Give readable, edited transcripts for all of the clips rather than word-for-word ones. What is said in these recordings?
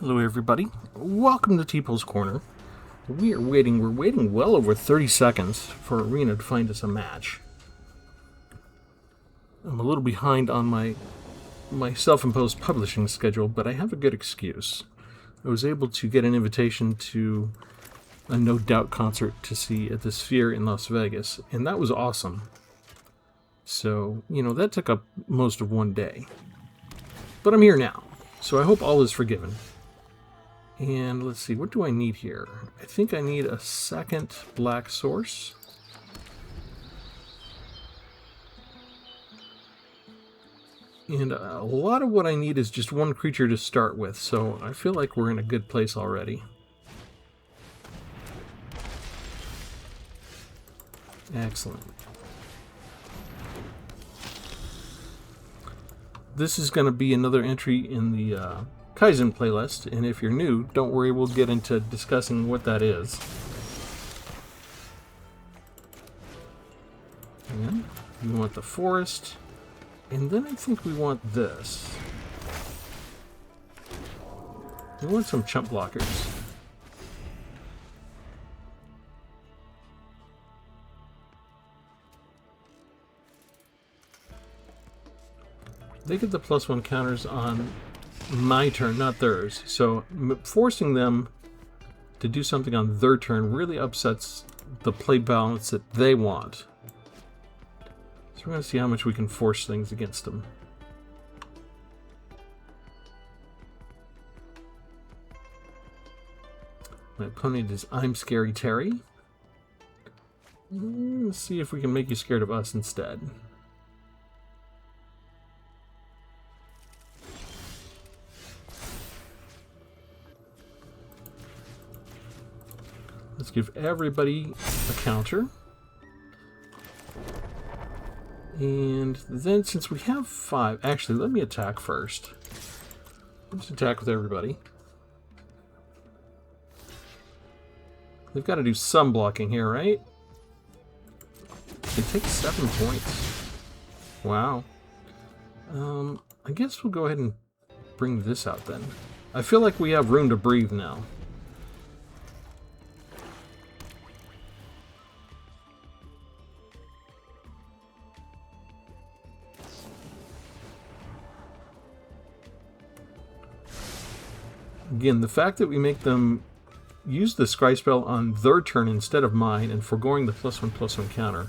Hello everybody, welcome to Tpull's Corner. We're waiting well over 30 seconds for Arena to find us a match. I'm a little behind on my self-imposed publishing schedule, but I have a good excuse. I was able to get an invitation to a No Doubt concert to see at the Sphere in Las Vegas, and that was awesome. So, that took up most of one day. But I'm here now, so I hope all is forgiven. And let's see, what do I need here? I think I need a second black source. And a lot of what I need is just one creature to start with, so I feel like we're in a good place already. Excellent. This is going to be another entry in the Kaizen playlist, and if you're new, don't worry, we'll get into discussing what that is. And we want the forest, and then I think we want this. We want some chump blockers. They get the +1 counters on my turn, not theirs. So forcing them to do something on their turn really upsets the play balance that they want. So we're going to see how much we can force things against them. My opponent is I'm Scary Terry. Let's see if we can make you scared of us instead. Let's give everybody a counter. And then since we have 5, actually let me attack first. Let's attack with everybody. They've got to do some blocking here, right? They take 7 points. Wow. I guess we'll go ahead and bring this out then. I feel like we have room to breathe now. Again, the fact that we make them use the Scry spell on their turn instead of mine and foregoing the +1/+1 counter,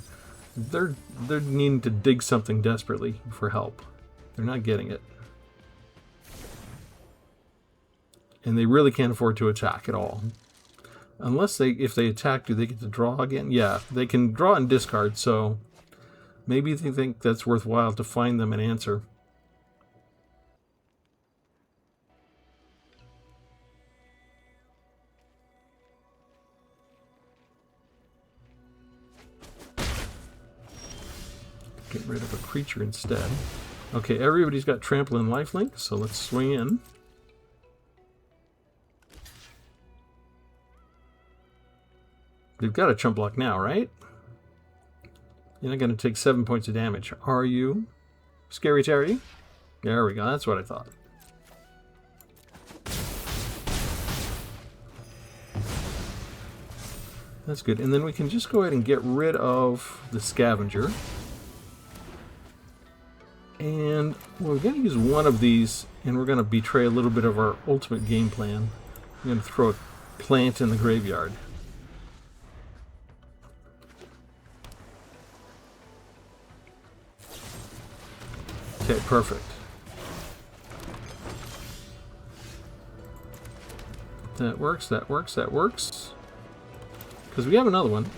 they're needing to dig something desperately for help. They're not getting it. And they really can't afford to attack at all. Unless if they attack, do they get to draw again? Yeah, they can draw and discard, so maybe they think that's worthwhile to find them an answer. Get rid of a creature instead. Okay, everybody's got trample and lifelink, so let's swing in. They've got a chump block now, right? You're not going to take 7 points of damage, are you? Scary Terry? There we go, that's what I thought. That's good, and then we can just go ahead and get rid of the scavenger. And we're going to use one of these, and we're going to betray a little bit of our ultimate game plan. I'm going to throw a plant in the graveyard. Okay, perfect. That works, that works, that works. Because we have another one.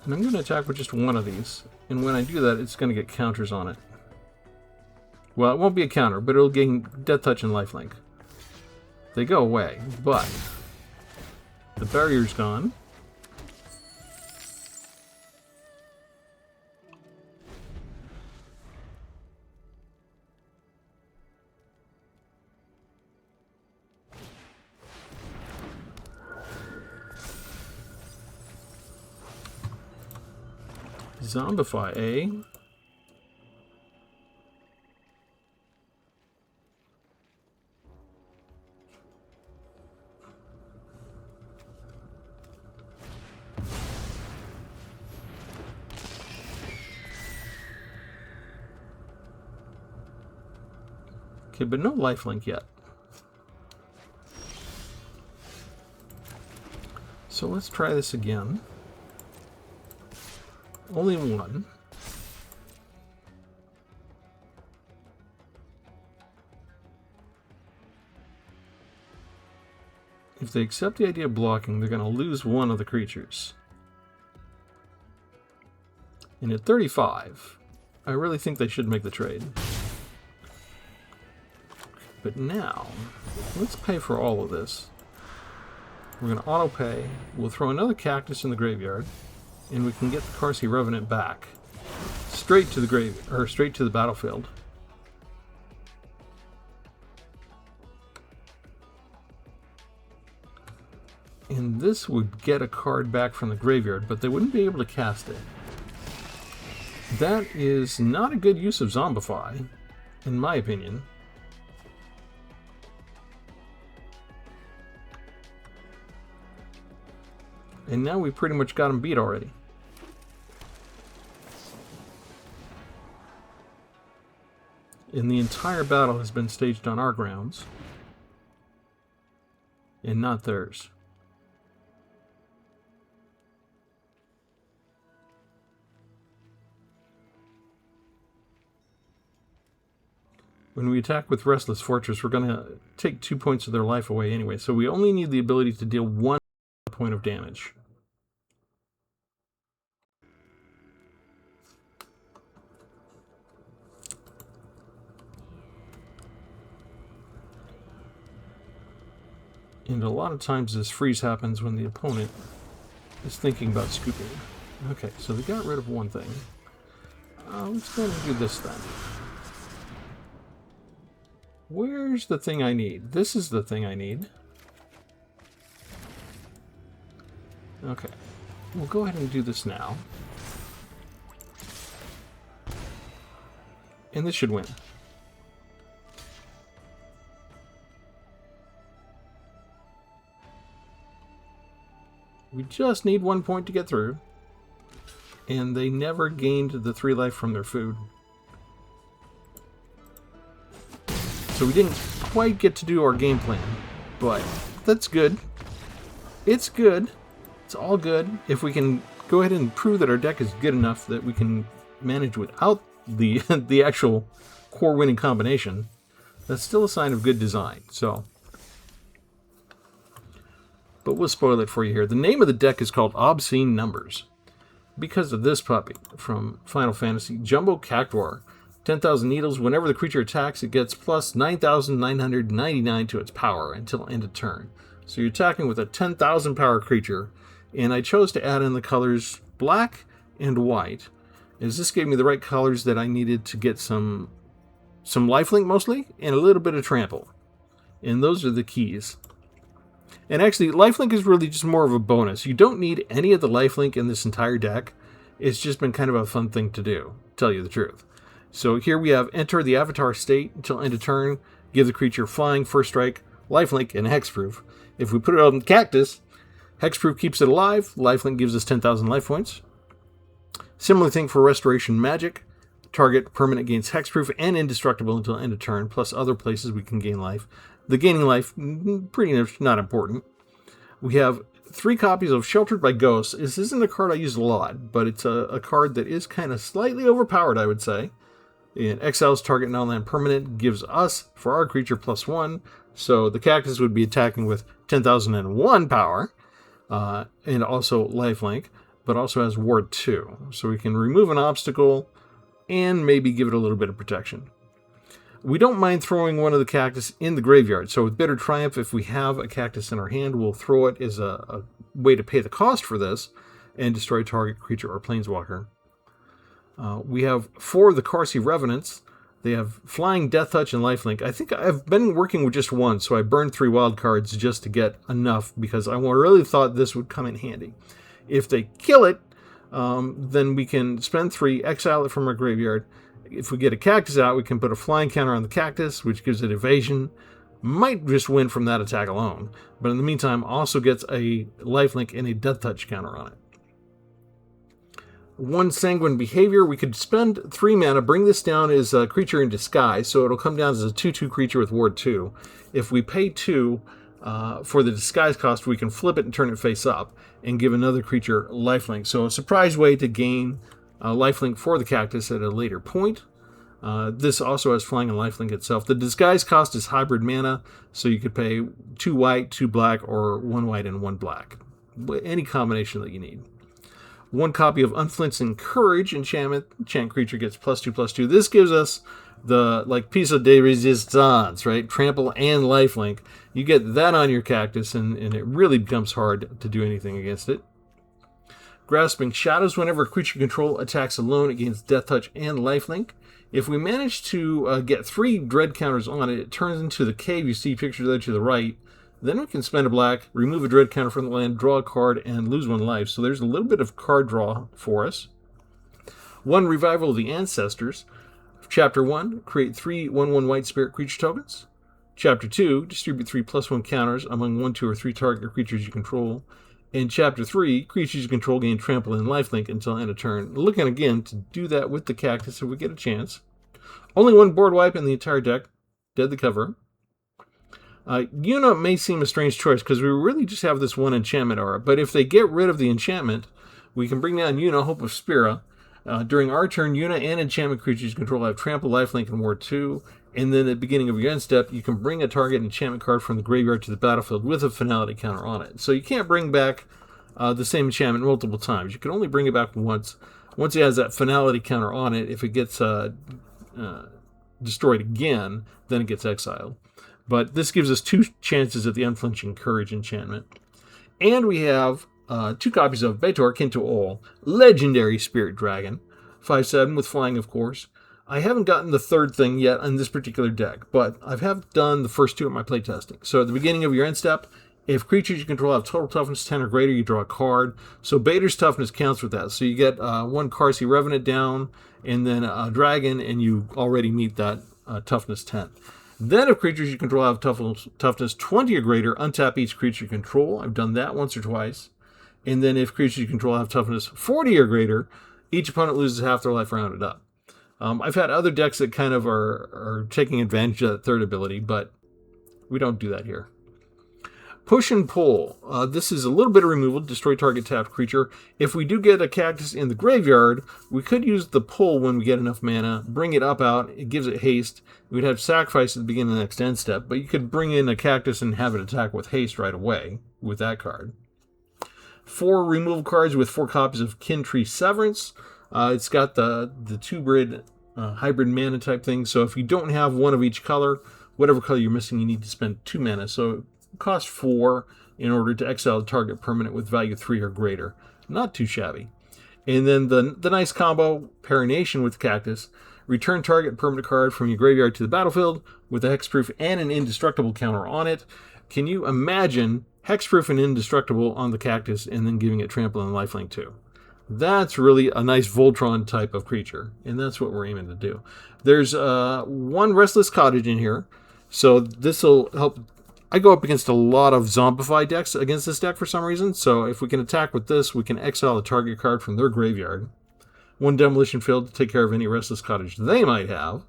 And I'm going to attack with just one of these. And when I do that, it's going to get counters on it. Well, it won't be a counter, but it'll gain Death Touch and Lifelink. They go away, but the barrier's gone. Zombify, eh? Okay, but no lifelink yet. So let's try this again. Only one. If they accept the idea of blocking, they're going to lose one of the creatures. And at 35, I really think they should make the trade. But now, let's pay for all of this. We're going to auto-pay. We'll throw another cactus in the graveyard, and we can get the Karsi Revenant back. Straight to the straight to the battlefield. And this would get a card back from the graveyard, but they wouldn't be able to cast it. That is not a good use of Zombify, in my opinion. And now we pretty much got him beat already. And the entire battle has been staged on our grounds, and not theirs. When we attack with Restless Fortress, we're going to take 2 points of their life away anyway, so we only need the ability to deal 1 point of damage. And a lot of times this freeze happens when the opponent is thinking about scooping. Okay, so they got rid of one thing. Let's go and do this then. Where's the thing I need? This is the thing I need. Okay, we'll go ahead and do this now. And this should win. We just need 1 point to get through. And they never gained the 3 life from their food. So we didn't quite get to do our game plan. But that's good. It's good. It's all good. If we can go ahead and prove that our deck is good enough that we can manage without the actual core winning combination, that's still a sign of good design. So, but we'll spoil it for you here. The name of the deck is called Obscene Numbers because of this puppy from Final Fantasy. Jumbo Cactuar. 10,000 needles. Whenever the creature attacks, it gets plus 9,999 to its power until end of turn. So you're attacking with a 10,000 power creature, and I chose to add in the colors black and white, as this gave me the right colors that I needed to get some lifelink mostly, and a little bit of trample. And those are the keys. And actually, lifelink is really just more of a bonus. You don't need any of the lifelink in this entire deck. It's just been kind of a fun thing to do, to tell you the truth. So here we have enter the avatar state until end of turn, give the creature flying, first strike, lifelink, and hexproof. If we put it on the cactus, hexproof keeps it alive, lifelink gives us 10,000 life points. Similar thing for restoration magic. Target permanent gains hexproof and indestructible until end of turn, plus other places we can gain life. The gaining life, pretty much not important. We have 3 copies of Sheltered by Ghosts. This isn't a card I use a lot, but it's a card that is kind of slightly overpowered, I would say. It exiles target non-land permanent, gives us, for our creature, +1. So the cactus would be attacking with 10,001 power, and also lifelink, but also has ward 2. So we can remove an obstacle and maybe give it a little bit of protection. We don't mind throwing one of the cactus in the graveyard. So with Bitter Triumph, if we have a cactus in our hand, we'll throw it as a way to pay the cost for this and destroy target creature or planeswalker. We have 4 of the Karsi Revenants. They have Flying, Death Touch, and Lifelink. I think I've been working with just 1, so I burned 3 wild cards just to get enough because I really thought this would come in handy. If they kill it, then we can spend 3, exile it from our graveyard. If we get a cactus out, we can put a flying counter on the cactus, which gives it evasion. Might just win from that attack alone, but in the meantime also gets a lifelink and a death touch counter on it. 1 Sanguine Behavior. We could spend 3 mana, bring this down as a creature in disguise, so it'll come down as a 2/2 creature with Ward 2. If we pay 2 for the disguise cost, we can flip it and turn it face up and give another creature lifelink. So a surprise way to gain lifelink for the cactus at a later point. This also has flying and lifelink itself. The disguise cost is hybrid mana, so you could pay 2 white, 2 black, or 1 white and 1 black. Any combination that you need. 1 copy of Unflinching Courage enchantment. Enchant creature gets +2/+2. This gives us the piece de resistance, right? Trample and lifelink. You get that on your cactus, and it really becomes hard to do anything against it. Grasping Shadows. Whenever a creature you control attacks alone, it gains Death Touch and lifelink. If we manage to get 3 dread counters on it, it turns into the cave you see pictured there to the right. Then we can spend a black, remove a dread counter from the land, draw a card, and lose 1 life. So there's a little bit of card draw for us. 1 Revival of the Ancestors. Chapter 1, create 3 1/1 white spirit creature tokens. Chapter 2, distribute 3 +1 counters among 1, 2, or 3 target creatures you control. In Chapter 3, creatures you control gain trample and lifelink until end of turn. Looking again to do that with the cactus if we get a chance. Only 1 board wipe in the entire deck. Dead the cover. Yuna may seem a strange choice because we really just have this 1 enchantment aura, but if they get rid of the enchantment, we can bring down Yuna, Hope of Spira. During our turn, Yuna and enchantment creatures you control have trample, lifelink, and Ward 2. And then at the beginning of your end step, you can bring a target enchantment card from the graveyard to the battlefield with a finality counter on it. So you can't bring back the same enchantment multiple times. You can only bring it back once. Once it has that finality counter on it, if it gets destroyed again, then it gets exiled. But this gives us 2 chances at the Unflinching Courage enchantment. And we have 2 copies of Betor, Tpull, Legendary Spirit Dragon. 5/7 with flying, of course. I haven't gotten the 3rd thing yet on this particular deck, but I have done the first 2 at my playtesting. So at the beginning of your end step, if creatures you control have total toughness 10 or greater, you draw a card. So Betor's toughness counts with that. So you get 1 Carsey Revenant down, and then a dragon, and you already meet that toughness 10. Then if creatures you control have toughness 20 or greater, untap each creature you control. I've done that once or twice. And then if creatures you control have toughness 40 or greater, each opponent loses half their life rounded up. I've had other decks that kind of are taking advantage of that 3rd ability, but we don't do that here. Push and Pull. This is a little bit of removal, destroy target tapped creature. If we do get a cactus in the graveyard, we could use the pull when we get enough mana, bring it up out, it gives it haste. We'd have sacrifice at the beginning of the next end step, but you could bring in a cactus and have it attack with haste right away with that card. 4 removal cards with 4 copies of Kintree Severance. It's got the 2-grid hybrid mana type thing, so if you don't have 1 of each color, whatever color you're missing, you need to spend 2 mana. So it costs 4 in order to exile the target permanent with value 3 or greater. Not too shabby. And then the nice combo, Parination with Cactus. Return target permanent card from your graveyard to the battlefield with a hexproof and an indestructible counter on it. Can you imagine hexproof and indestructible on the cactus and then giving it trample and lifelink too? That's really a nice Voltron type of creature, and that's what we're aiming to do. There's 1 Restless Cottage in here, so this will help. I go up against a lot of Zombify decks against this deck for some reason, so if we can attack with this, we can exile a target card from their graveyard. 1 Demolition Field to take care of any Restless Cottage they might have.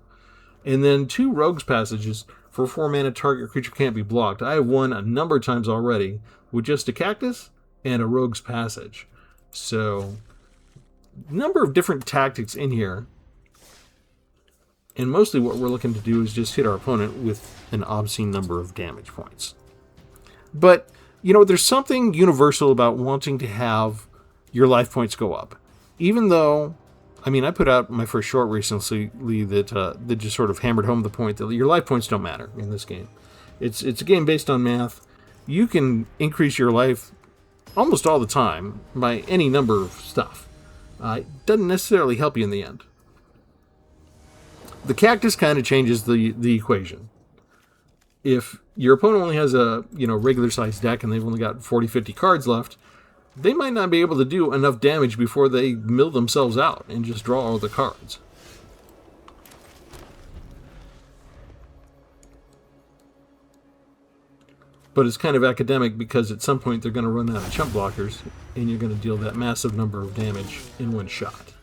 And then 2 Rogue's Passages for 4 mana target creature can't be blocked. I have won a number of times already with just a Cactus and a Rogue's Passage. So, number of different tactics in here. And mostly what we're looking to do is just hit our opponent with an obscene number of damage points. But, you know, there's something universal about wanting to have your life points go up. Even though, I mean, I put out my first short recently that just sort of hammered home the point that your life points don't matter in this game. It's a game based on math. You can increase your life almost all the time by any number of stuff. It doesn't necessarily help you in the end. The Cactus kind of changes the equation. If your opponent only has a regular sized deck and they've only got 40-50 cards left, they might not be able to do enough damage before they mill themselves out and just draw all the cards. But it's kind of academic because at some point they're going to run out of chump blockers, and you're going to deal that massive number of damage in one shot.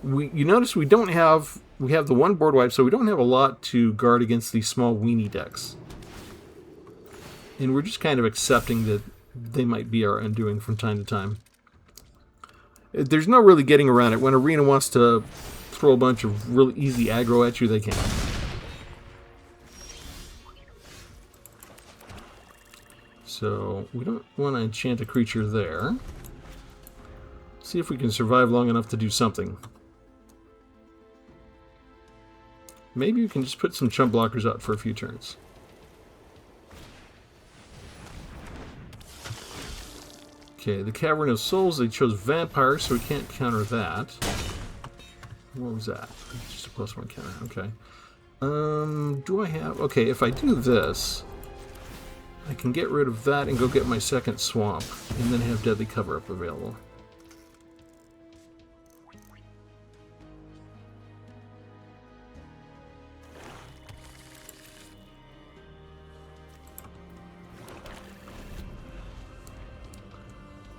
You notice we have the one board wipe, so we don't have a lot to guard against these small weenie decks. And we're just kind of accepting that they might be our undoing from time to time. There's no really getting around it. When Arena wants to throw a bunch of really easy aggro at you, they can. So we don't want to enchant a creature there. See if we can survive long enough to do something. Maybe you can just put some chump blockers out for a few turns. Okay, the Cavern of Souls, they chose Vampire, so we can't counter that. What was that? Just a +1 counter, okay. Do I have... Okay, if I do this, I can get rid of that and go get my second Swamp, and then have Deadly Cover-Up available.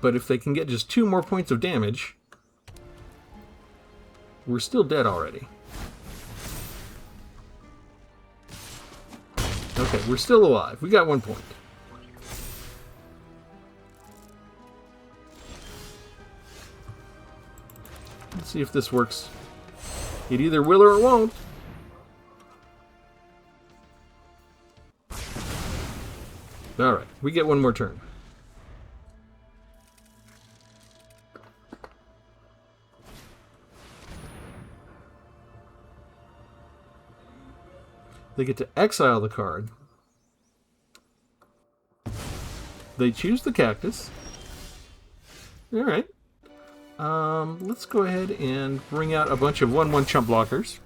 But if they can get just 2 more points of damage, we're still dead already. Okay, we're still alive. We got 1 point. Let's see if this works. It either will or it won't. Alright, we get 1 more turn. They get to exile the card. They choose the Cactus. Alright. Let's go ahead and bring out a bunch of 1/1 chump blockers.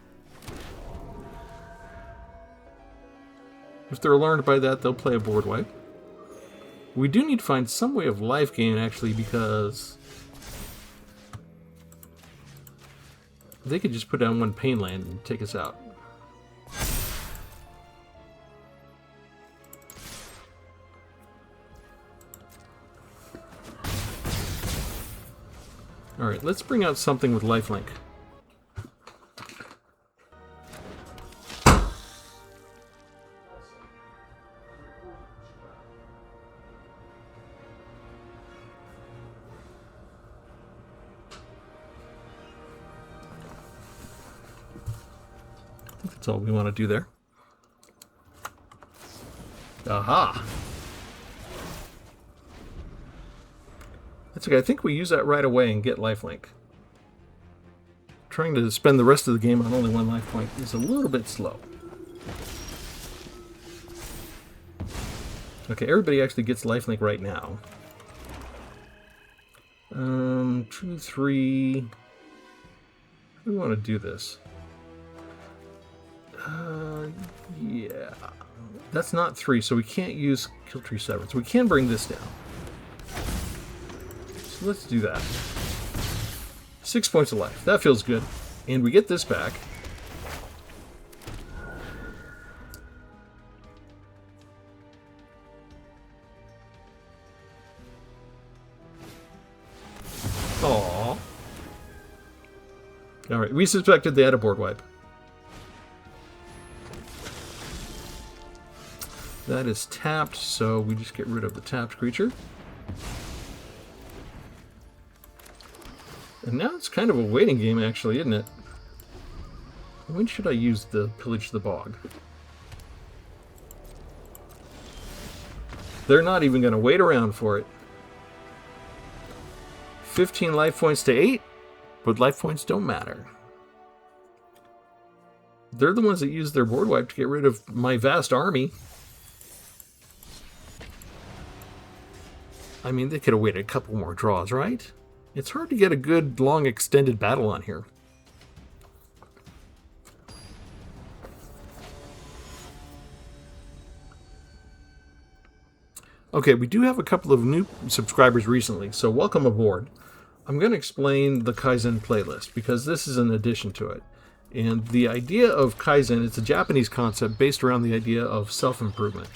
If they're alarmed by that, they'll play a board wipe. We do need to find some way of life gain, actually, because they could just put down 1 pain land and take us out. Alright, let's bring out something with lifelink. I think that's all we want to do there. Aha! That's okay, I think we use that right away and get lifelink. Trying to spend the rest of the game on only 1 life point is a little bit slow. Okay, everybody actually gets lifelink right now. 2, 3... How do we want to do this? Yeah. That's not 3, so we can't use Kill Tree Severance. We can bring this down. So let's do that. 6 points of life. That feels good. And we get this back. Aww. Alright, we suspected they had a board wipe. That is tapped, so we just get rid of the tapped creature. And now it's kind of a waiting game, actually, isn't it? When should I use the Pillage the Bog? They're not even going to wait around for it. 15 life points to 8, but life points don't matter. They're the ones that use their board wipe to get rid of my vast army. I mean, they could have waited a couple more draws, right? It's hard to get a good, long, extended battle on here. Okay, we do have a couple of new subscribers recently, so welcome aboard. I'm going to explain the Kaizen playlist, because this is an addition to it. And the idea of Kaizen, it's a Japanese concept based around the idea of self-improvement.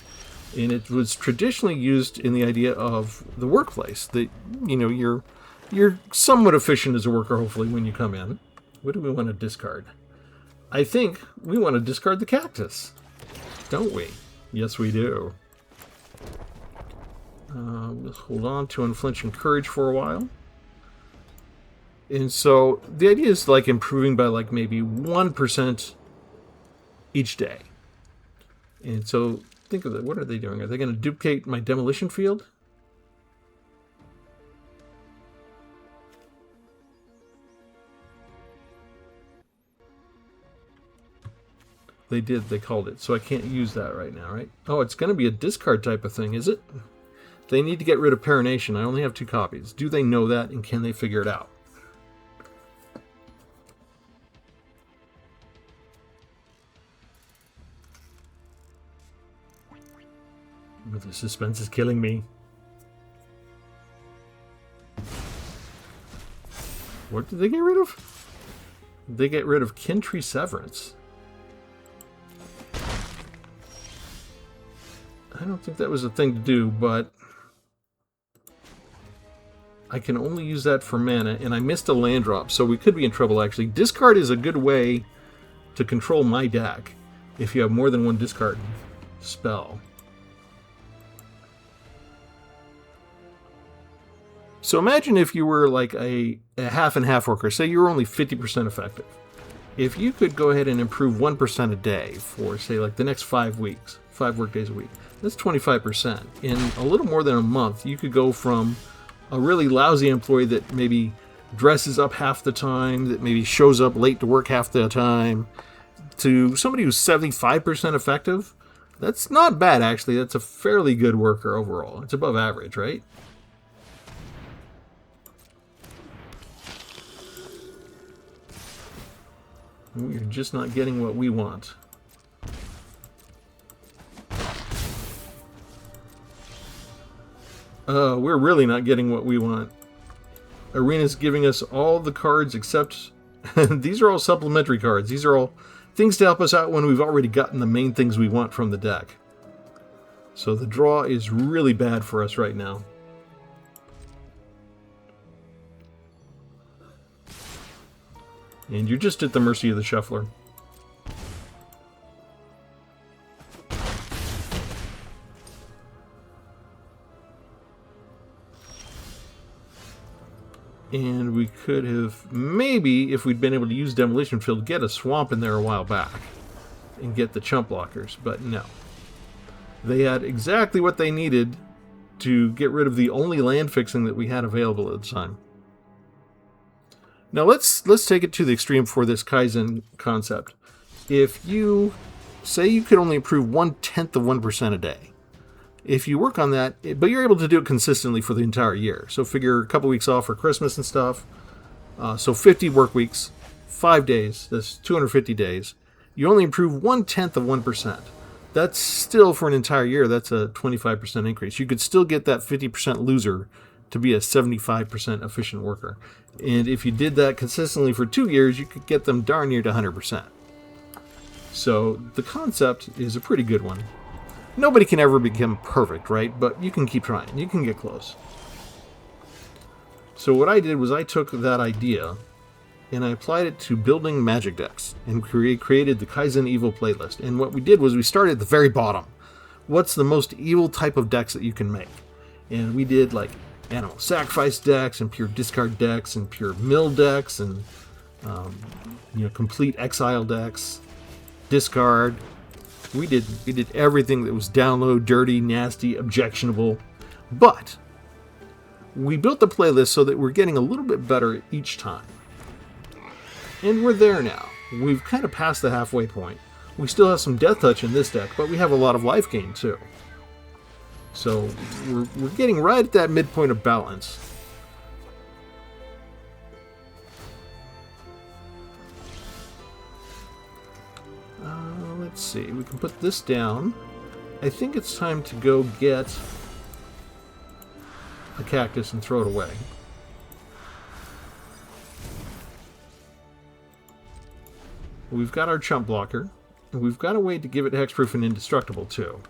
And it was traditionally used in the idea of the workplace, that, you know, you're somewhat efficient as a worker, hopefully, when you come in. What do we want to discard? I think we want to discard the cactus, don't we? Yes, we do. Let's hold on to Unflinching Courage for a while. And so the idea is like improving by like maybe 1% each day. And so think of it. What are they doing? Are they going to duplicate my demolition field? They did. They called it. So I can't use that right now, right? Oh, it's going to be a discard type of thing, is it? They need to get rid of Parination. I only have 2 copies. Do they know that, and can they figure it out? The suspense is killing me. What did they get rid of? They get rid of Kintree Severance. I don't think that was a thing to do, but I can only use that for mana, and I missed a land drop, so we could be in trouble, actually. Discard is a good way to control my deck if you have more than one discard spell. So imagine if you were like a half and half worker. Say you were only 50% effective. If you could go ahead and improve 1% a day for, say, like the next 5 weeks, 5 work days a week, that's 25%. In a little more than a month, you could go from a really lousy employee that maybe dresses up half the time, that maybe shows up late to work half the time, to somebody who's 75% effective. That's not bad, actually. That's a fairly good worker overall. It's above average, right? We're just not getting what we want. We're really not getting what we want. Arena's giving us all the cards except... these are all supplementary cards. These are all things to help us out when we've already gotten the main things we want from the deck. So the draw is really bad for us right now. And you're just at the mercy of the shuffler. And we could have, maybe, if we'd been able to use Demolition Field, get a swamp in there a while back. And get the chump blockers, but no. They had exactly what they needed to get rid of the only land fixing that we had available at the time. Now let's take it to the extreme for this Kaizen concept. If you say you could only improve 1/10 of 1% a day, if you work on that, but you're able to do it consistently for the entire year. So figure a couple weeks off for Christmas and stuff. So 50 work weeks, 5 days. That's 250 days. You only improve 1/10 of 1%. That's still, for an entire year, that's a 25% increase. You could still get that 50% loser to be a 75% efficient worker. And if you did that consistently for 2 years, you could get them darn near to 100%. So the concept is a pretty good one. Nobody can ever become perfect, right? But you can keep trying. You can get close. So what I did was I took that idea and I applied it to building magic decks and created the Kaizen Evil playlist. And what we did was we started at the very bottom. What's the most evil type of decks that you can make? And we did like animal sacrifice decks and pure discard decks and pure mill decks and complete exile decks, discard. We did everything that was down low, dirty, nasty, objectionable. But we built the playlist so that we're getting a little bit better each time. And we're there now. We've kind of passed the halfway point. We still have some death touch in this deck, but we have a lot of life gain too. So we're getting right at that midpoint of balance. Let's see, we can put this down. I think it's time to go get a cactus and throw it away. We've got our chump blocker. And we've got a way to give it hexproof and indestructible, too.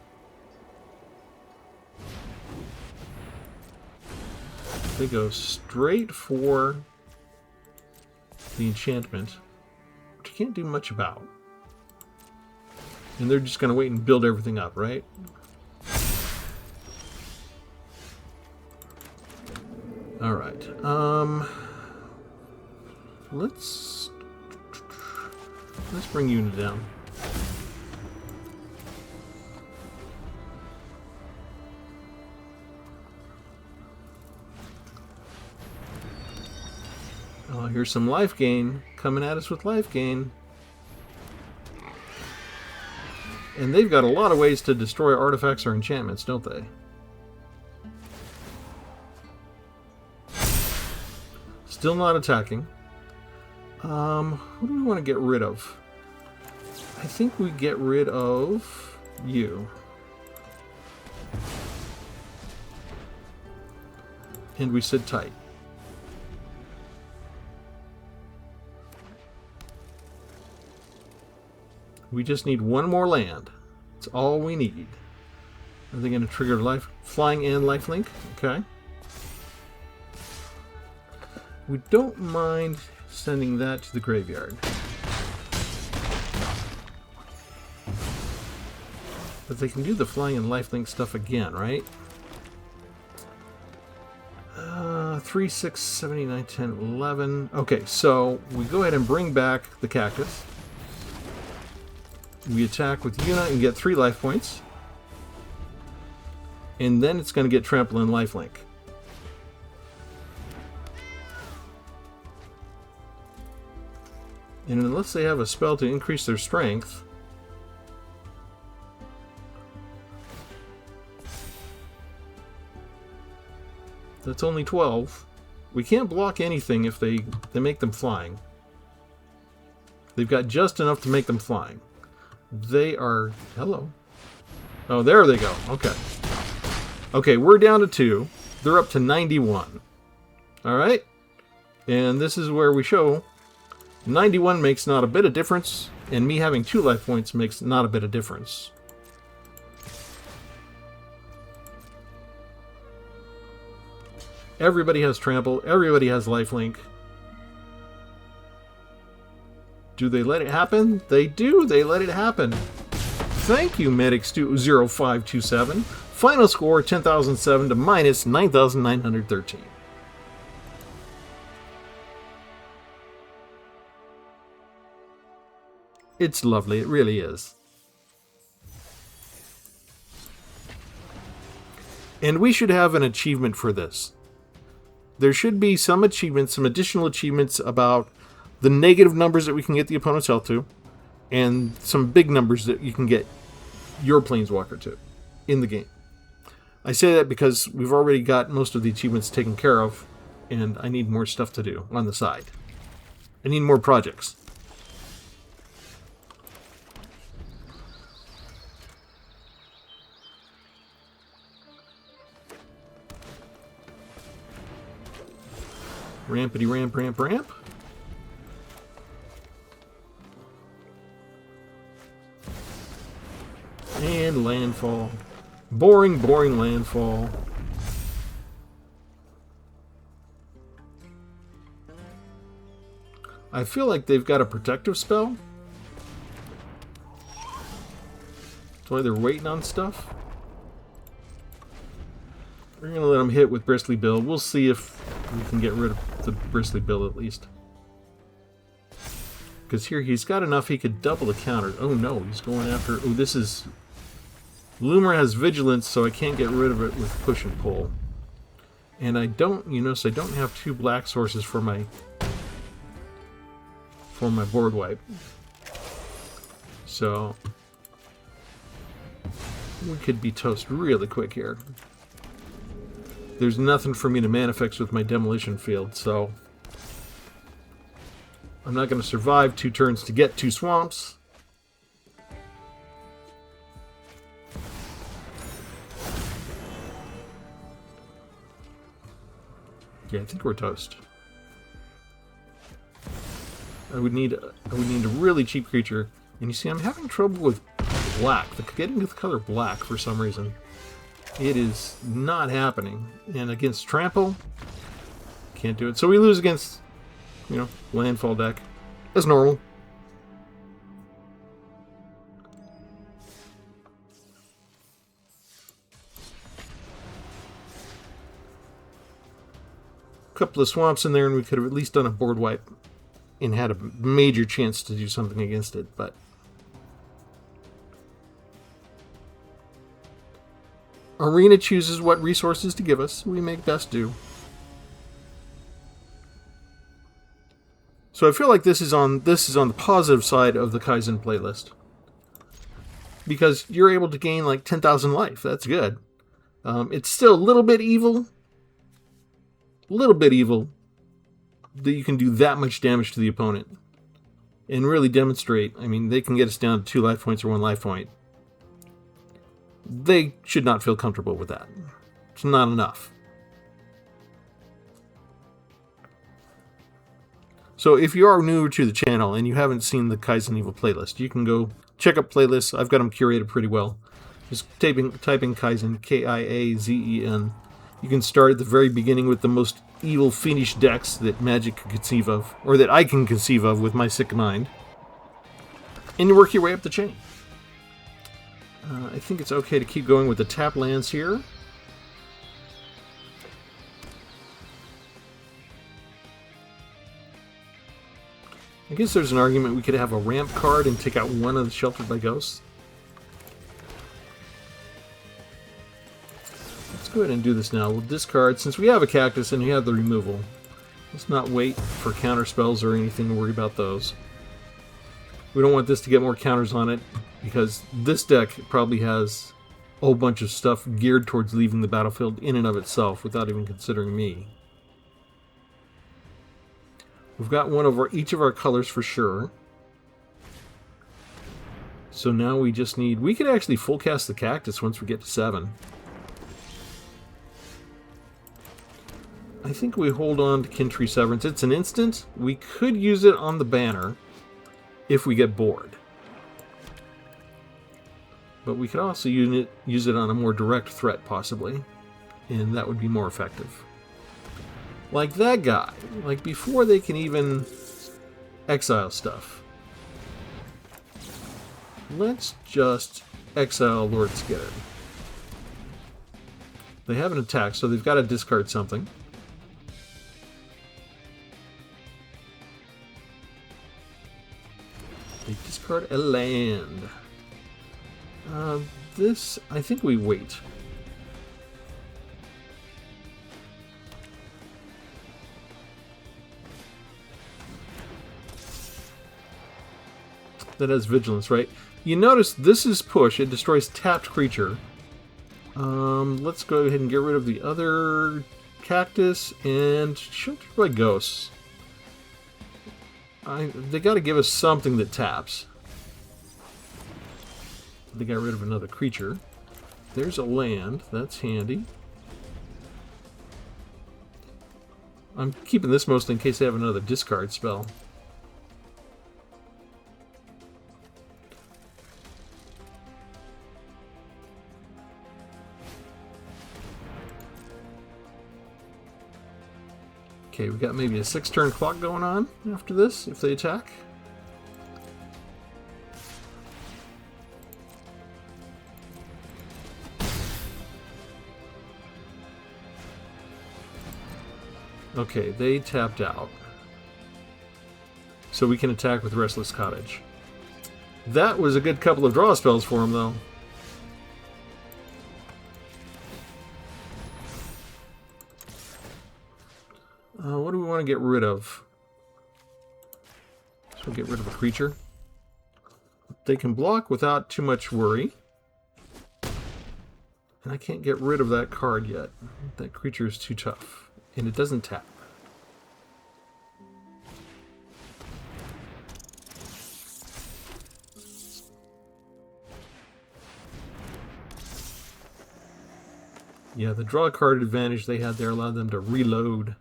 They go straight for the enchantment, which you can't do much about. And they're just going to wait and build everything up, right? Alright. Let's bring Una down. Oh, here's some life gain. Coming at us with life gain. And they've got a lot of ways to destroy artifacts or enchantments, don't they? Still not attacking. Who do we want to get rid of? I think we get rid of you. And we sit tight. We just need one more land. That's all we need. Are they going to trigger life, flying and lifelink? Okay. We don't mind sending that to the graveyard. But they can do the flying and lifelink stuff again, right? 3, 6, 7, 8, 9, 10, 11. Okay, so we go ahead and bring back the cactus. We attack with Una and get 3 life points. And then it's going to get trample and lifelink. And unless they have a spell to increase their strength, that's only 12. We can't block anything if they make them flying. They've got just enough to make them flying. They are... Hello. Oh, there they go. Okay. Okay, we're down to 2. They're up to 91. Alright? And this is where we show 91 makes not a bit of difference, and me having 2 life points makes not a bit of difference. Everybody has trample. Everybody has lifelink. Do they let it happen? They do. They let it happen. Thank you, Medics0527. Final score, 10,007 to minus 9,913. It's lovely. It really is. And we should have an achievement for this. There should be some achievements, some additional achievements about the negative numbers that we can get the opponent's health to, and some big numbers that you can get your Planeswalker to in the game. I say that because we've already got most of the achievements taken care of, and I need more stuff to do on the side. I need more projects. Rampity ramp, ramp, ramp. And landfall. Boring, boring landfall. I feel like they've got a protective spell. That's why they're waiting on stuff. We're going to let them hit with Bristly Bill. We'll see if we can get rid of the Bristly Bill at least. Because here he's got enough he could double the counter. Oh no, he's going after... Oh, this is... Loomer has Vigilance, so I can't get rid of it with Push and Pull. And I don't... You notice I don't have 2 black sources for my board wipe. So... we could be toast really quick here. There's nothing for me to manifest with my Demolition Field, so... I'm not going to survive 2 turns to get 2 swamps. Yeah, I think we're toast. I would need a really cheap creature. And you see, I'm having trouble with black. Getting the color black for some reason. It is not happening. And against Trample, can't do it. So we lose against, you know, landfall deck. That's normal. Couple of swamps in there, and we could have at least done a board wipe and had a major chance to do something against it, but Arena chooses what resources to give us. We make best do. So I feel like this is on the positive side of the Kaizen playlist, because you're able to gain like 10,000 life. That's good. It's still a little bit evil that you can do that much damage to the opponent and really demonstrate. I mean, they can get us down to 2 life points or 1 life point. They should not feel comfortable with that. It's not enough. So if you are new to the channel and you haven't seen the Kaizen Evil playlist, you can go check out playlists. I've got them curated pretty well. Just typing Kaizen, K-I-A-Z-E-N. You can start at the very beginning with the most evil, fiendish decks that Magic can conceive of, or that I can conceive of with my sick mind. And you work your way up the chain. I think it's okay to keep going with the tap lands here. I guess there's an argument we could have a ramp card and take out one of the Sheltered by Ghosts. Let's go ahead and do this now. We'll discard, since we have a cactus and we have the removal. Let's not wait for counter spells or anything to worry about those. We don't want this to get more counters on it, because this deck probably has a whole bunch of stuff geared towards leaving the battlefield in and of itself without even considering me. We've got one of each of our colors for sure. So now we just need... We could actually full cast the cactus once we get to 7. I think we hold on to Kintree Severance. It's an instant. We could use it on the banner if we get bored. But we could also use it on a more direct threat, possibly. And that would be more effective. Like that guy. Like before they can even exile stuff. Let's just exile Lord Skitter. They have an attack, so they've got to discard something. They discard a land. This, I think we wait. That has vigilance, right? You notice this is push. It destroys tapped creature. Let's go ahead and get rid of the other cactus and Sheltered by Ghosts. They got to give us something that taps. They got rid of another creature. There's a land. That's handy. I'm keeping this mostly in case they have another discard spell. Okay, we got maybe a 6-turn clock going on after this, if they attack. Okay, they tapped out. So we can attack with Restless Cottage. That was a good couple of draw spells for him, though. What do we want to get rid of? So we'll get rid of a creature. They can block without too much worry. And I can't get rid of that card yet. That creature is too tough. And it doesn't tap. Yeah, the draw card advantage they had there allowed them to reload.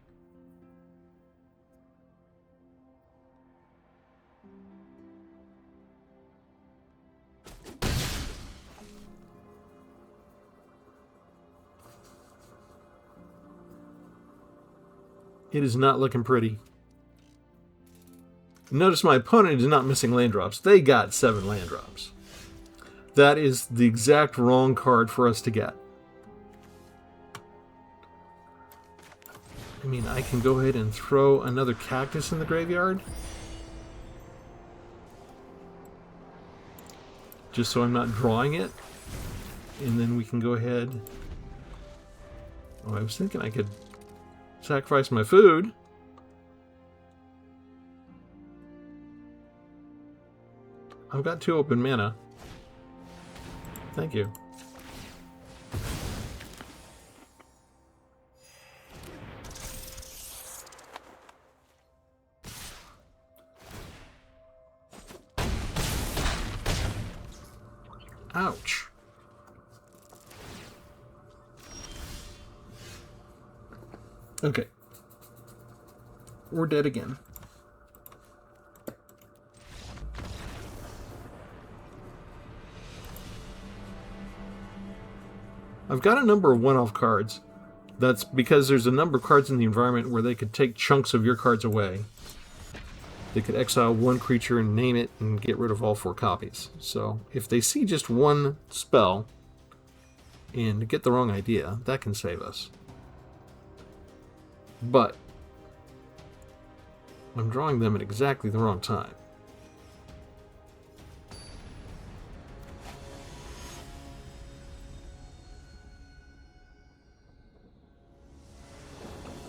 It is not looking pretty. Notice my opponent is not missing land drops. They got 7 land drops. That is the exact wrong card for us to get. I mean, I can go ahead and throw another cactus in the graveyard. Just so I'm not drawing it. And then we can go ahead... Oh, I was thinking I could sacrifice my food. I've got 2 open mana. Thank you. Ouch. Okay. We're dead again. I've got a number of one-off cards. That's because there's a number of cards in the environment where they could take chunks of your cards away. They could exile 1 creature and name it and get rid of all 4 copies. So if they see just 1 spell and get the wrong idea, that can save us. But I'm drawing them at exactly the wrong time.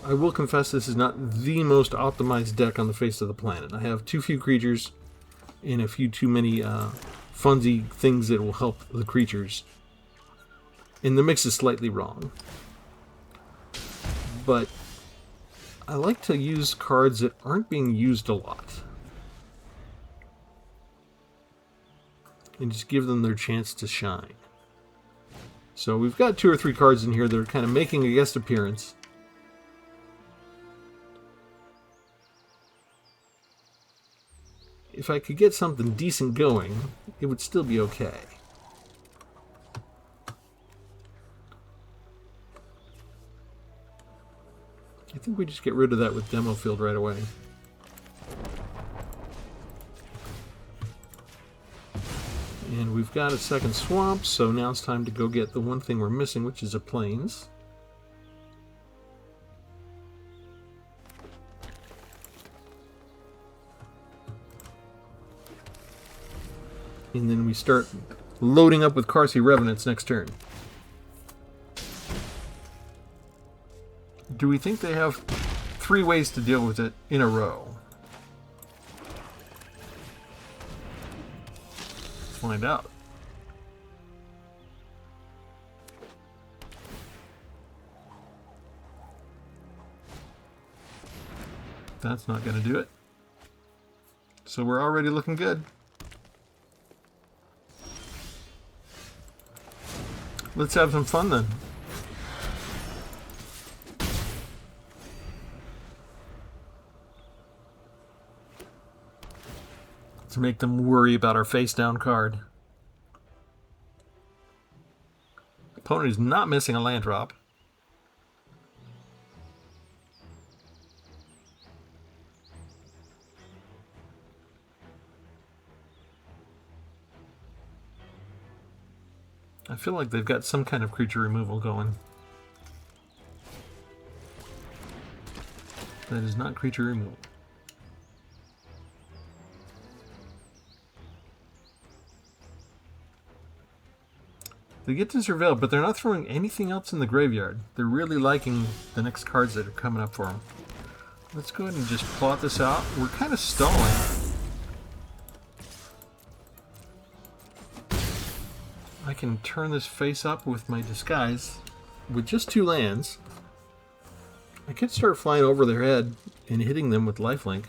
I will confess this is not the most optimized deck on the face of the planet. I have too few creatures and a few too many funzy things that will help the creatures. And the mix is slightly wrong. But I like to use cards that aren't being used a lot. And just give them their chance to shine. So we've got 2 or 3 cards in here that are kind of making a guest appearance. If I could get something decent going, it would still be okay. I think we just get rid of that with Demo Field right away. And we've got a second swamp, so now it's time to go get the one thing we're missing, which is a Plains. And then we start loading up with Karsi Revenants next turn. Do we think they have 3 ways to deal with it in a row? Let's find out. That's not going to do it. So we're already looking good. Let's have some fun then. Let's make them worry about our face down card. Opponent is not missing a land drop. I feel like they've got some kind of creature removal going. That is not creature removal. They get to Surveil, but they're not throwing anything else in the graveyard. They're really liking the next cards that are coming up for them. Let's go ahead and just plot this out. We're kind of stalling. I can turn this face up with my disguise with just 2 lands. I could start flying over their head and hitting them with lifelink.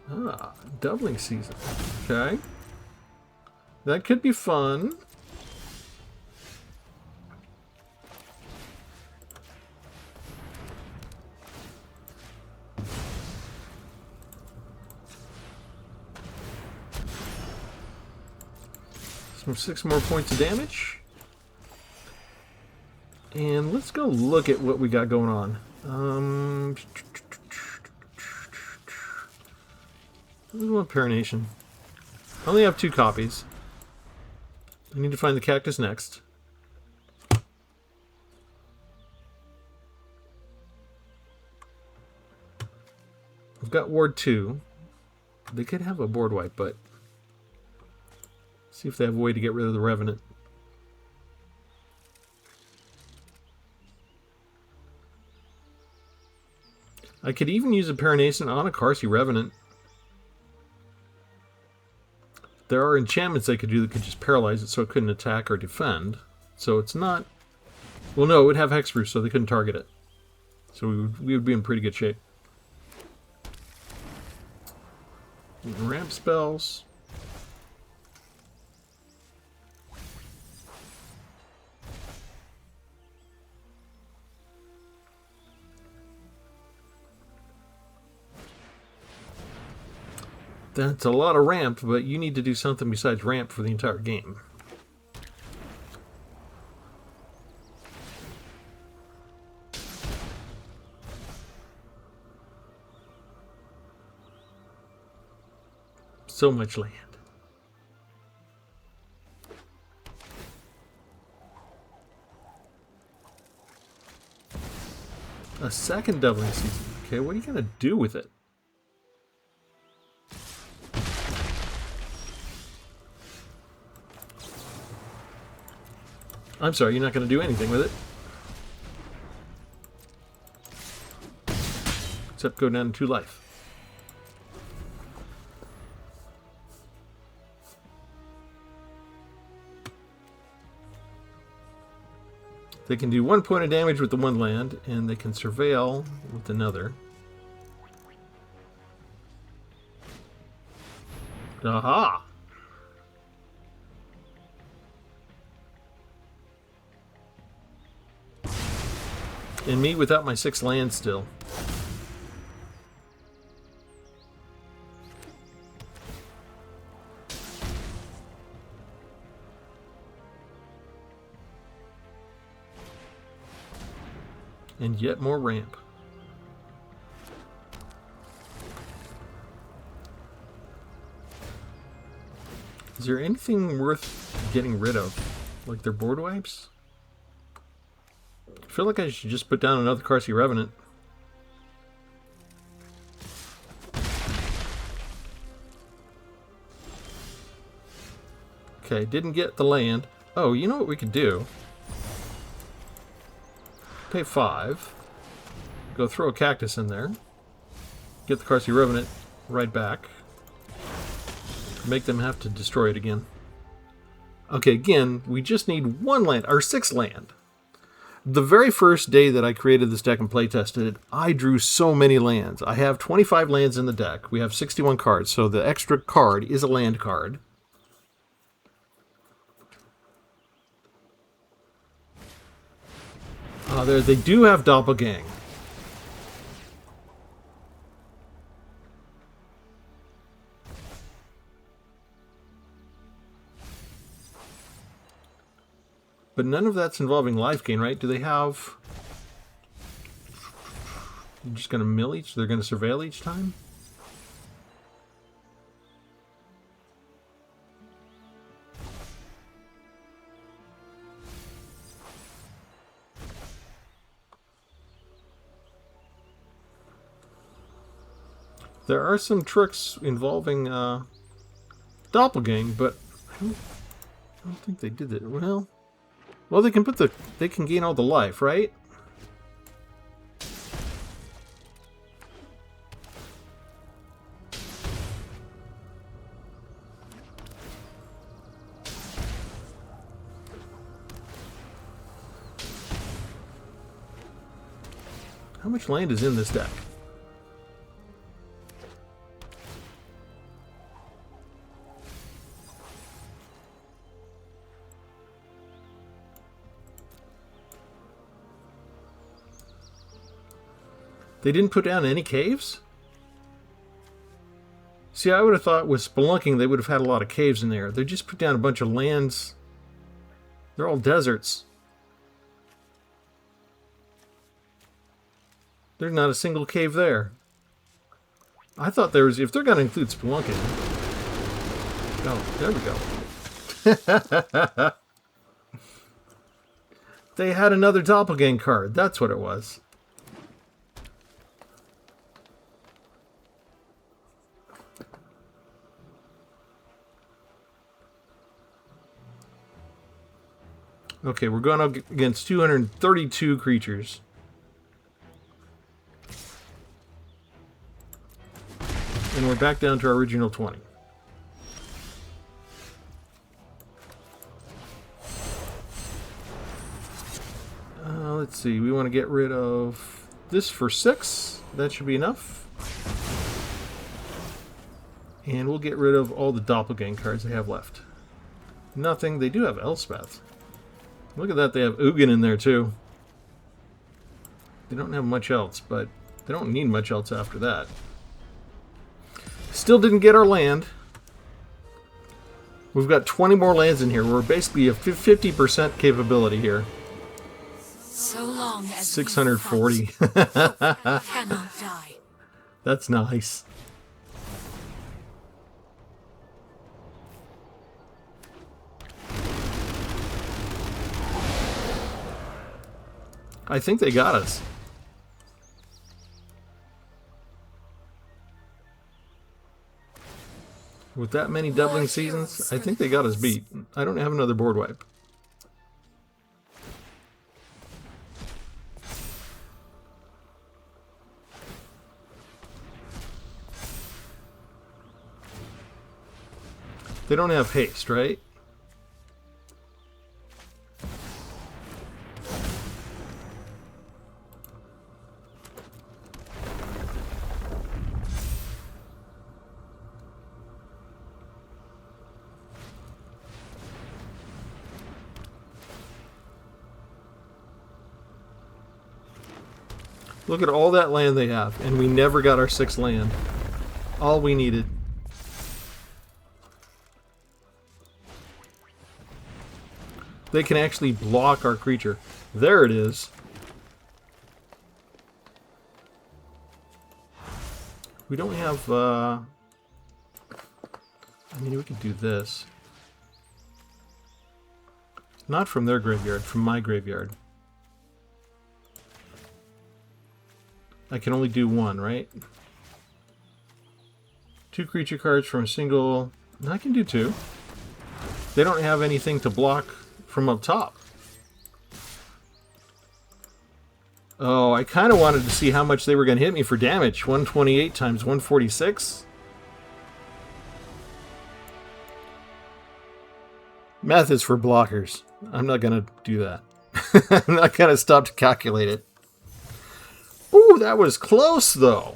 Ah, doubling season. Okay. That could be fun. So 6 more points of damage. And let's go look at what we got going on. I want Parination. I only have 2 copies. I need to find the cactus next. I've got Ward 2. They could have a board wipe, but see if they have a way to get rid of the Revenant. I could even use a Parination on a Karsi Revenant. There are enchantments I could do that could just paralyze it so it couldn't attack or defend. So it's not... Well, no, it would have Hexproof, so they couldn't target it. So we would be in pretty good shape. Ramp spells. That's a lot of ramp, but you need to do something besides ramp for the entire game. So much land. A second doubling season. Okay, what are you going to do with it? I'm sorry, you're not going to do anything with it. Except go down to 2 life. They can do 1 point of damage with the 1 land, and they can surveil with another. Aha! And me without my 6 lands still. And yet more ramp. Is there anything worth getting rid of? Like their board wipes? I feel like I should just put down another Karsi Revenant. Okay, didn't get the land. Oh, you know what we could do? Pay 5. Go throw a cactus in there. Get the Karsi Revenant right back. Make them have to destroy it again. Okay, again, we just need 1 land, or 6 land. The very first day that I created this deck and playtested it, I drew so many lands. I have 25 lands in the deck. We have 61 cards, so the extra card is a land card. There, they do have Doppelgang. But none of that's involving life gain, right? Do they have... You're just going to mill each? They're going to surveil each time? There are some tricks involving Doppelgang, but I don't think they did it. Well, they can gain all the life, right? How much land is in this deck? They didn't put down any caves? See, I would have thought with Spelunking they would have had a lot of caves in there. They just put down a bunch of lands. They're all deserts. There's not a single cave there. I thought there was, if they're going to include spelunking. Oh, there we go. They had another doppelganger card. That's what it was. Okay, we're going up against 232 creatures. And we're back down to our original 20. Let's see, we want to get rid of this for 6. That should be enough. And we'll get rid of all the doppelganger cards they have left. Nothing. They do have Elspeth. Look at that, they have Ugin in there too. They don't have much else, but they don't need much else after that. Still didn't get our land. We've got 20 more lands in here. We're basically a 50% capability here. So long as 640. cannot die. That's nice. I think they got us. With that many doubling seasons, I think they got us beat. I don't have another board wipe. They don't have haste, right? Look at all that land they have, and we never got our 6th land. All we needed. They can actually block our creature. There it is. We don't have, I mean, we could do this. Not from their graveyard, from my graveyard. I can only do 1, right? 2 creature cards from a single... I can do 2. They don't have anything to block from up top. Oh, I kind of wanted to see how much they were going to hit me for damage. 128 times 146. Math is for blockers. I'm not going to do that. I'm not going to stop to calculate it. Ooh, that was close, though.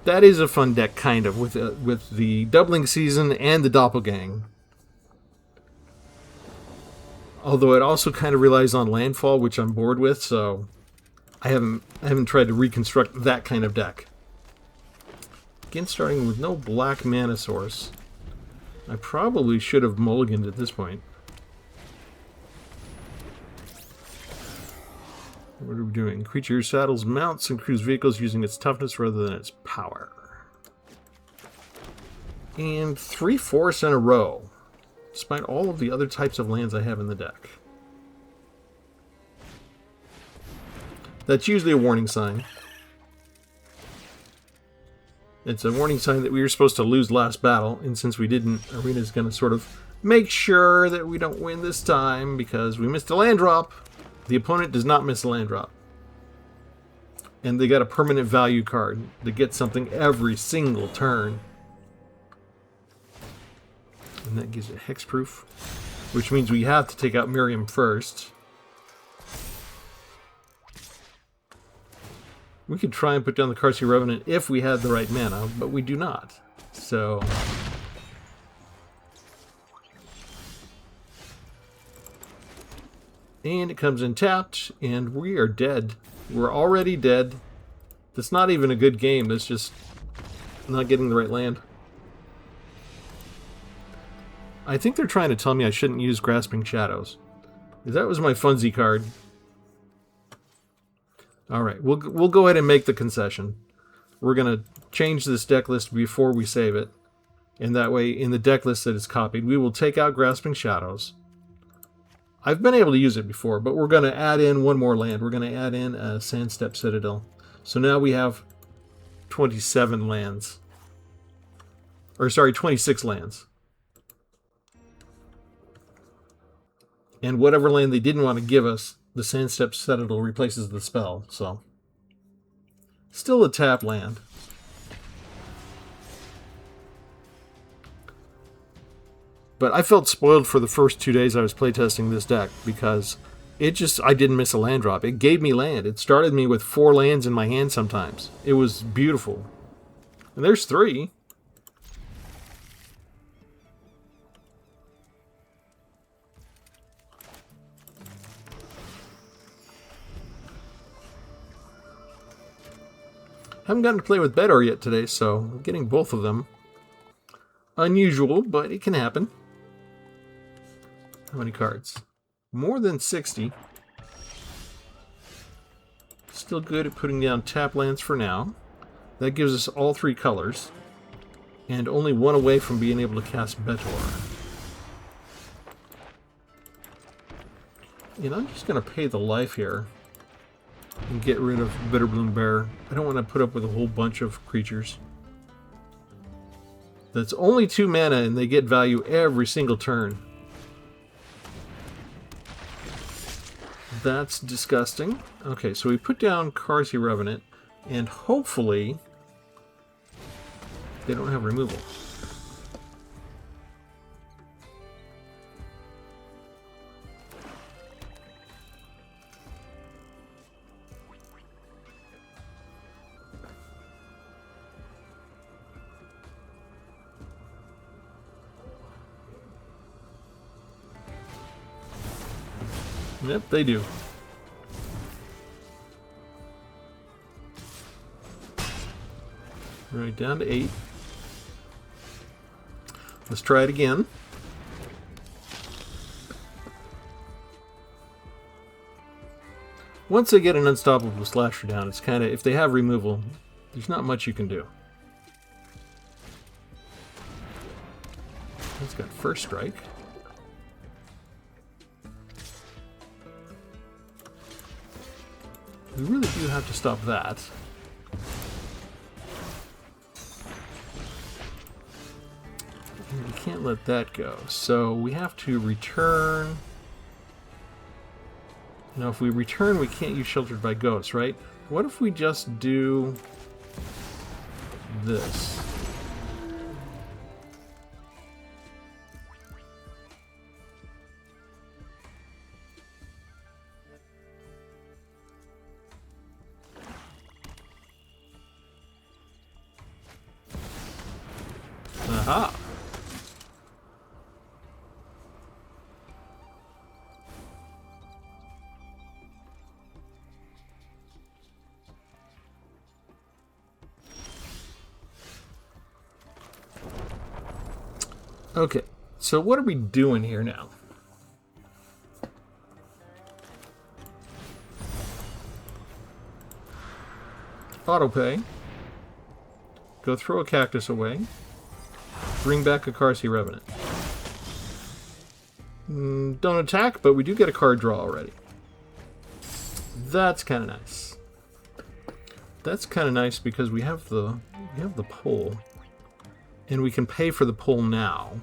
That is a fun deck, kind of, with the doubling season and the doppelgang. Although it also kind of relies on landfall, which I'm bored with, so I haven't tried to reconstruct that kind of deck. Again, starting with no black mana source. I probably should have mulliganed at this point. What are we doing? Creature saddles, mounts, and crews vehicles using its toughness rather than its power. And 3 forests in a row, despite all of the other types of lands I have in the deck. That's usually a warning sign. It's a warning sign that we were supposed to lose last battle, and since we didn't, Arena's going to sort of make sure that we don't win this time because we missed a land drop. The opponent does not miss a land drop. And they got a permanent value card that gets something every single turn. And that gives it hexproof, which means we have to take out Miriam first. We could try and put down the Karsi Revenant if we had the right mana, but we do not. So... and it comes in tapped, and we are dead. We're already dead. That's not even a good game, that's just not getting the right land. I think they're trying to tell me I shouldn't use Grasping Shadows. That was my Funzy card. Alright, we'll go ahead and make the concession. We're going to change this deck list before we save it. And that way, in the deck list that is copied, we will take out Grasping Shadows. I've been able to use it before, but we're going to add in one more land. We're going to add in a Sandstep Citadel. So now we have 27 lands. Or sorry, 26 lands. And whatever land they didn't want to give us, the Sandstep Citadel replaces the spell, so... Still a tap land. But I felt spoiled for the first 2 days I was playtesting this deck, because I didn't miss a land drop. It gave me land. It started me with 4 lands in my hand sometimes. It was beautiful. And there's 3. Haven't gotten to play with Bedor yet today, so I'm getting both of them. Unusual, but it can happen. How many cards? More than 60. Still good at putting down tap lands for now. That gives us all 3 colors. And only 1 away from being able to cast Bedor. And I'm just going to pay the life here. And get rid of Bitterbloom Bear. I don't want to put up with a whole bunch of creatures. That's only 2 mana and they get value every single turn. That's disgusting. Okay, so we put down Karsi Revenant, and hopefully they don't have removal. Yep, they do. Right, down to 8. Let's try it again. Once they get an Unstoppable Slasher down, it's kind of, if they have removal, there's not much you can do. It's got First Strike. We really do have to stop that. And we can't let that go. So we have to return. Now if we return, we can't use Sheltered by Ghosts, right? What if we just do this? Aha! Okay, so what are we doing here now? Autopay. Go throw a cactus away. Bring back a Karsi Revenant. Don't attack, but we do get a card draw already. That's kind of nice. That's kind of nice because we have the pull, and we can pay for the pull now.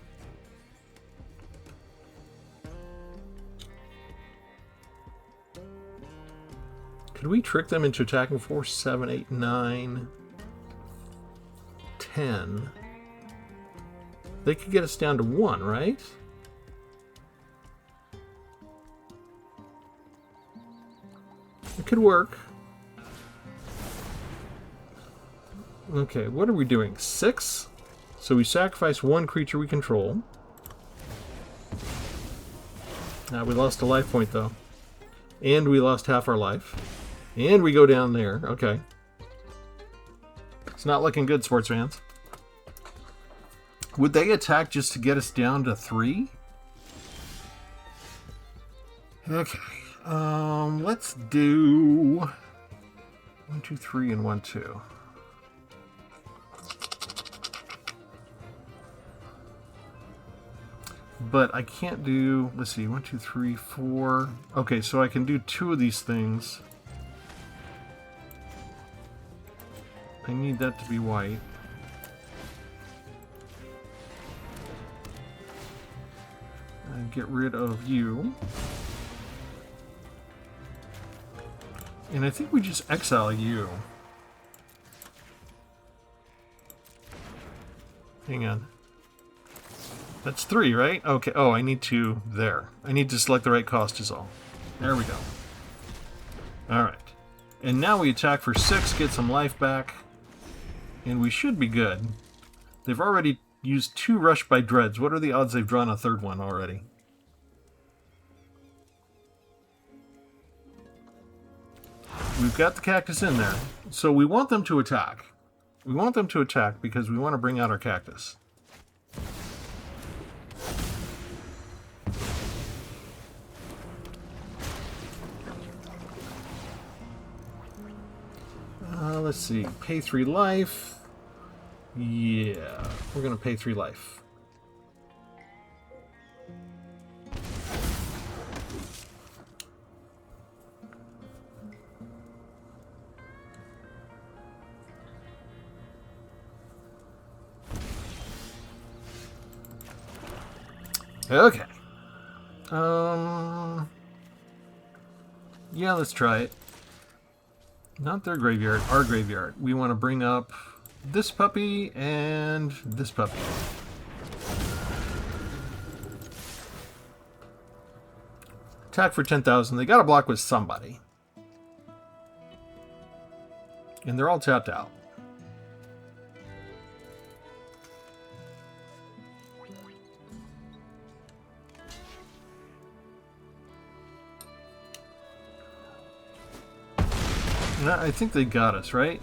Could we trick them into attacking 4, 7, 8, 9, 10? They could get us down to 1, right? It could work. Okay, what are we doing? 6? So we sacrifice 1 creature we control. We lost a life point, though. And we lost half our life. And we go down there. Okay. It's not looking good, sports fans. Would they attack just to get us down to 3? Okay. Let's do 1, 2, 3, and 1, 2. But I can't do, let's see, 1, 2, 3, 4. Okay, so I can do 2 of these things. I need that to be white. And get rid of you. And I think we just exile you. Hang on. That's 3, right? Okay. Oh, I need to... There. I need to select the right cost is all. There we go. Alright. And now we attack for 6, get some life back. And we should be good. They've already used 2 Rush by Dreads. What are the odds they've drawn a 3rd one already? We've got the cactus in there. So we want them to attack. We want them to attack because we want to bring out our cactus. Let's see. Pay 3 life. Yeah, we're going to pay 3 life. Okay. Yeah, let's try it. Not their graveyard, our graveyard. We want to bring up this puppy and this puppy. Attack for 10,000. They got to block with somebody. And they're all tapped out. I think they got us, right?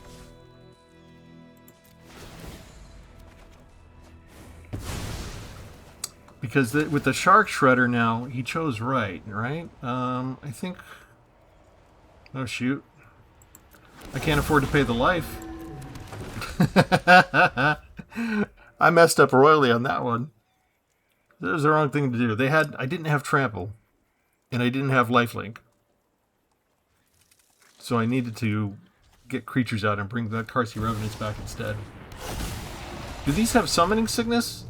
Because with the Shark Shredder now, he chose right? I think... Oh, shoot. I can't afford to pay the life. I messed up royally on that one. That was the wrong thing to do. I didn't have Trample, and I didn't have Lifelink. So I needed to get creatures out and bring the Carsey Revenants back instead. Do these have Summoning Sickness?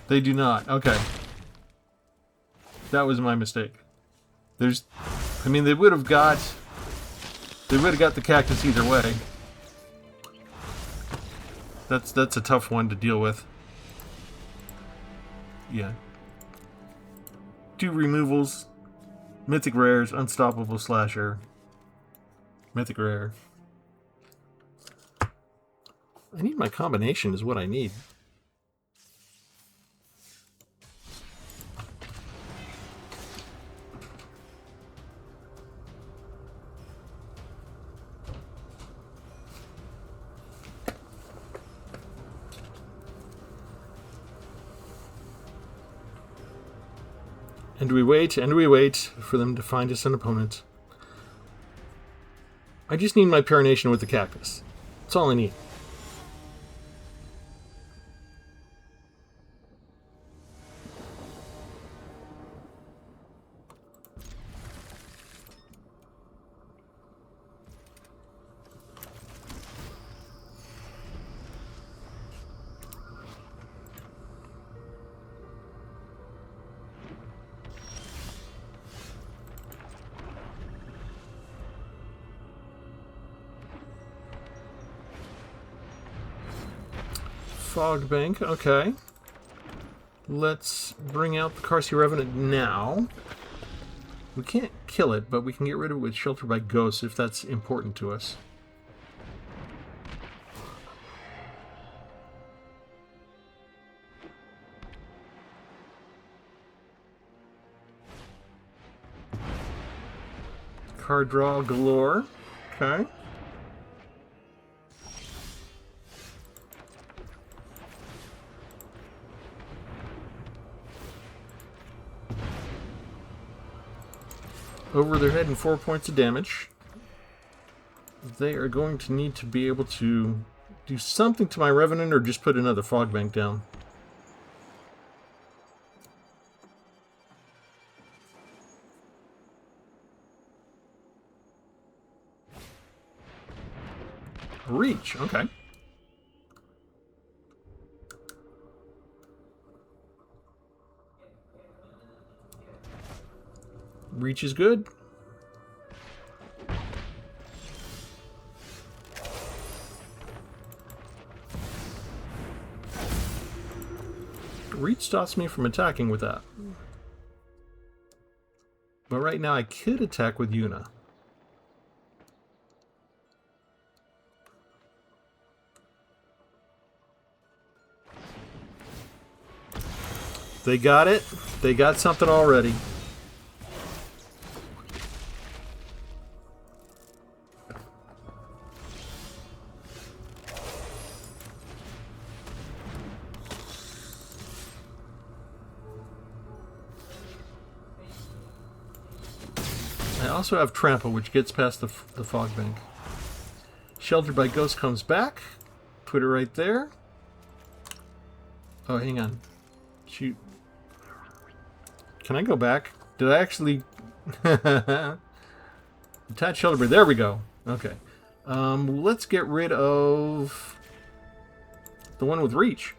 They do not. Okay. That was my mistake. They would have got the cactus either way. That's a tough one to deal with. Yeah. 2 removals. Mythic Rares, Unstoppable Slasher. Mythic Rare. I need my combination is what I need. And we wait for them to find us an opponent. I just need my Parination with the cactus. That's all I need. Fog Bank, okay. Let's bring out the Carsey Revenant now. We can't kill it, but we can get rid of it with Shelter by Ghosts if that's important to us. Card draw galore. Okay. over their head and 4 points of damage. They are going to need to be able to do something to my Revenant or just put another fog bank down. Reach, okay. Reach is good. Reach stops me from attacking with that. But right now I could attack with Yuna. They got it. They got something already. I also have Trample, which gets past the fog bank. Sheltered by Ghost comes back. Put it right there. Oh, hang on. Shoot. Can I go back? Did I actually... Attach Shelter. There we go. Okay. Let's get rid of the one with Reach.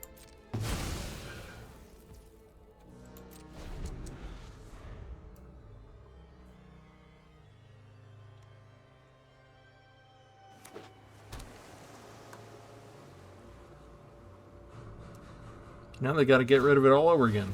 Now they got to get rid of it all over again.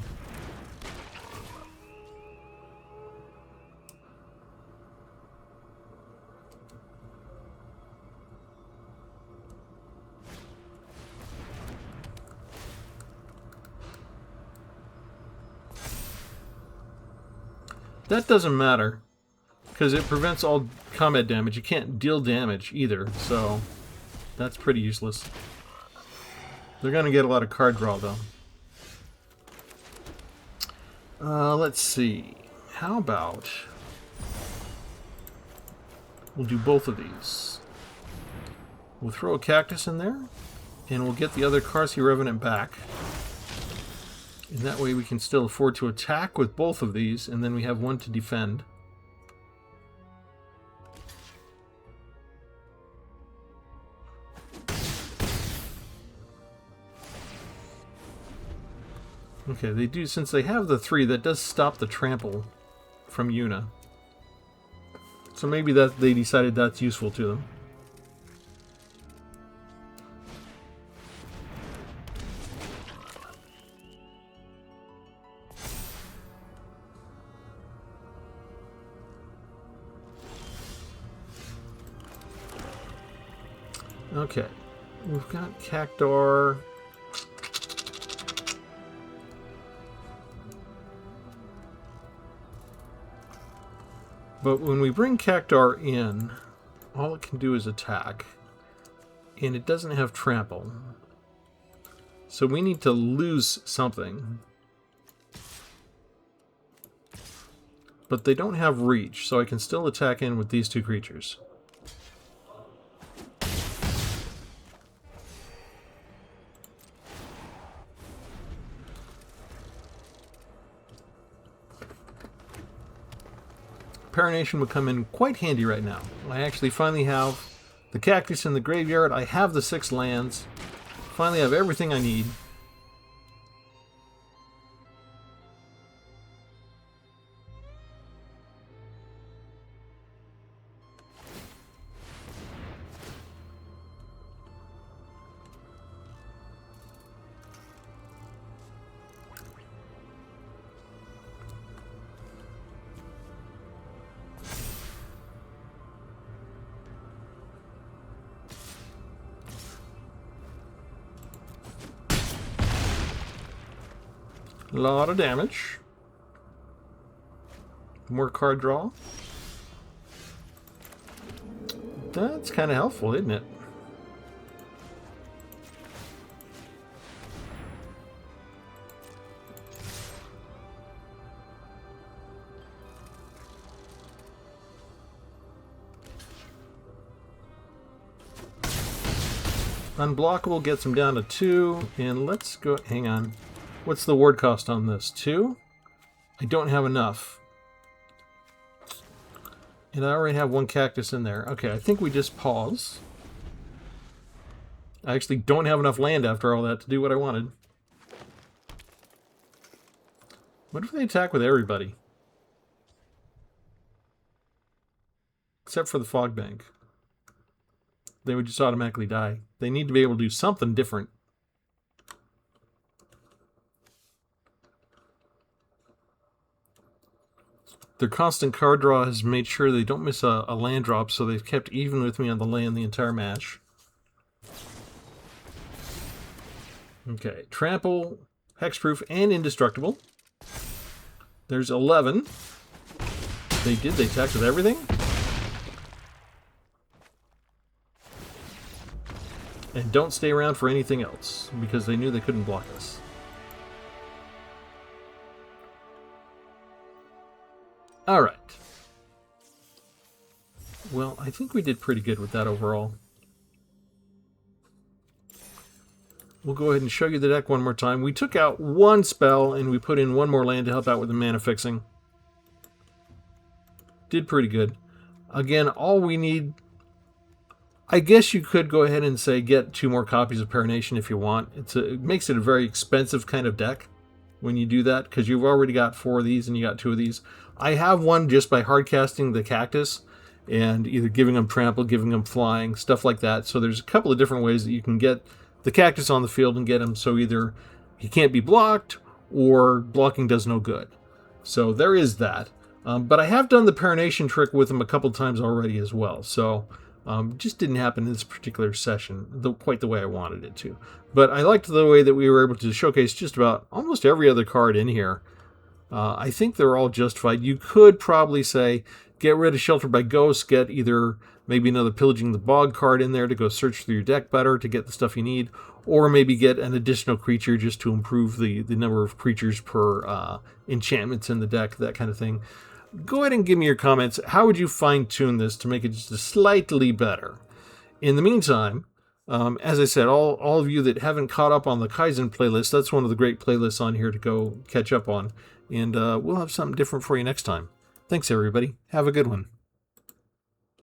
That doesn't matter, because it prevents all combat damage. You can't deal damage either, so that's pretty useless. They're going to get a lot of card draw, though. Let's see. How about we'll do both of these. We'll throw a cactus in there, and we'll get the other Karsi Revenant back. And that way we can still afford to attack with both of these, and then we have one to defend. Okay, they do, since they have the 3, that does stop the trample from Yuna. So maybe that they decided that's useful to them. Okay, we've got Cactuar. But when we bring Cactuar in, all it can do is attack. And it doesn't have trample. So we need to lose something. But they don't have reach, so I can still attack in with these two creatures. Parination would come in quite handy right now. I actually finally have the cactus in the graveyard. I have the 6 lands. Finally have everything I need. A lot of damage. More card draw. That's kind of helpful, isn't it? Unblockable gets him down to 2. And let's go... Hang on. What's the ward cost on this? 2? I don't have enough. And I already have 1 cactus in there. Okay, I think we just pause. I actually don't have enough land after all that to do what I wanted. What if they attack with everybody? Except for the fog bank. They would just automatically die. They need to be able to do something different. Their constant card draw has made sure they don't miss a land drop, so they've kept even with me on the land the entire match. Okay, trample, hexproof, and indestructible. There's 11. They attacked with everything. And don't stay around for anything else, because they knew they couldn't block us. Alright. Well, I think we did pretty good with that overall. We'll go ahead and show you the deck one more time. We took out 1 spell, and we put in 1 more land to help out with the mana fixing. Did pretty good. Again, all we need... I guess you could go ahead and say get 2 more copies of Parination if you want. It makes it a very expensive kind of deck when you do that, because you've already got 4 of these and you got 2 of these. I have one just by hardcasting the cactus and either giving them trample, giving them flying, stuff like that. So there's a couple of different ways that you can get the cactus on the field and get him so either he can't be blocked or blocking does no good. So there is that. But I have done the Parination trick with him a couple times already as well. So... just didn't happen in this particular session quite the way I wanted it to. But I liked the way that we were able to showcase just about almost every other card in here. I think they're all justified. You could probably say, get rid of Shelter by Ghosts, get either maybe another Pillaging the Bog card in there to go search through your deck better to get the stuff you need, or maybe get an additional creature just to improve the number of creatures per enchantments in the deck, that kind of thing. Go ahead and give me your comments. How would you fine-tune this to make it just slightly better? In the meantime, as I said, all of you that haven't caught up on the Kaizen playlist, that's one of the great playlists on here to go catch up on. And we'll have something different for you next time. Thanks, everybody. Have a good one.